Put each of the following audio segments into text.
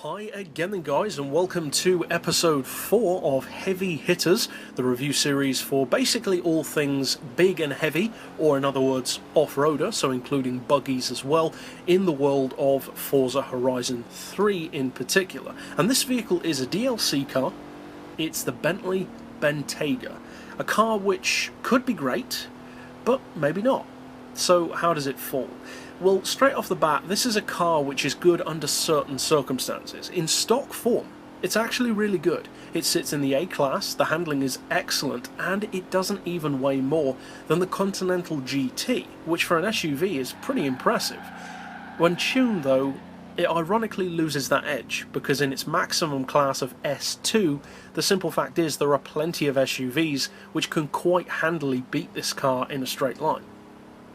Hi again then guys, and welcome to episode 4 of Heavy Hitters, the review series for basically all things big and heavy, or in other words off-roader, so including buggies as well, in the world of Forza Horizon 3 in particular. And this vehicle is a DLC car. It's the Bentley Bentayga, a car which could be great, but maybe not. So how does it fall? Well, straight off the bat, this is a car which is good under certain circumstances. In stock form, it's actually really good. It sits in the A-Class, the handling is excellent, and it doesn't even weigh more than the Continental GT, which for an SUV is pretty impressive. When tuned though, it ironically loses that edge, because in its maximum class of S2, the simple fact is there are plenty of SUVs which can quite handily beat this car in a straight line.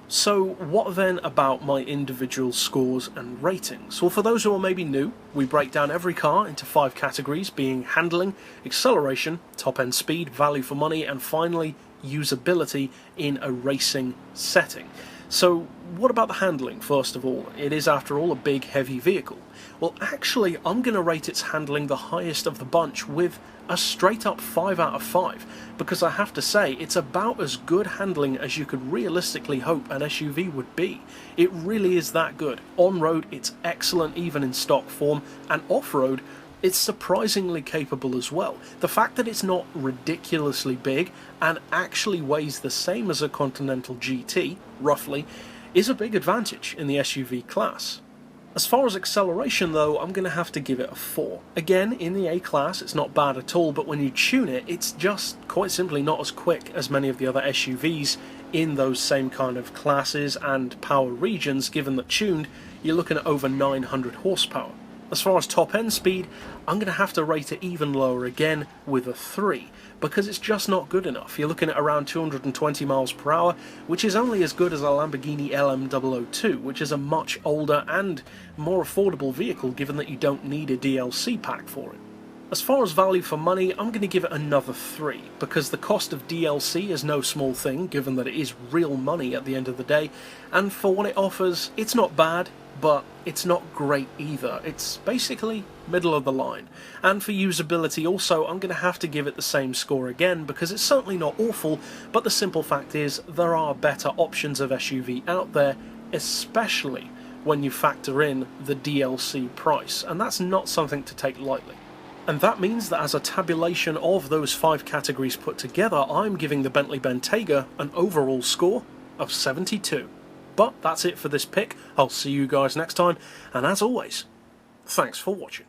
So what then about my individual scores and ratings? Well, for those who are maybe new, we break down every car into 5 categories, being handling, acceleration, top-end speed, value for money, and finally usability in a racing setting. So what about the handling first of all? It is after all a big heavy vehicle. Well, actually I'm going to rate its handling the highest of the bunch with a straight up 5 out of 5, because I have to say it's about as good handling as you could realistically hope an SUV would be. It really is that good. On-road it's excellent even in stock form, and off-road it's surprisingly capable as well. The fact that it's not ridiculously big and actually weighs the same as a Continental GT, roughly, is a big advantage in the SUV class. As far as acceleration though, I'm going to have to give it a 4. Again, in the A-Class it's not bad at all, but when you tune it, it's just quite simply not as quick as many of the other SUVs in those same kind of classes and power regions, given that tuned, you're looking at over 900 horsepower. As far as top-end speed, I'm going to have to rate it even lower again with a 3, because it's just not good enough. You're looking at around 220 miles per hour, which is only as good as a Lamborghini LM002, which is a much older and more affordable vehicle given that you don't need a DLC pack for it. As far as value for money, I'm going to give it another 3, because the cost of DLC is no small thing, given that it is real money at the end of the day, and for what it offers, it's not bad, but it's not great either. It's basically middle of the line. And for usability also, I'm going to have to give it the same score again, because it's certainly not awful, but the simple fact is there are better options of SUV out there, especially when you factor in the DLC price, and that's not something to take lightly. And that means that as a tabulation of those 5 categories put together, I'm giving the Bentley Bentayga an overall score of 72. But that's it for this pick. I'll see you guys next time, and as always, thanks for watching.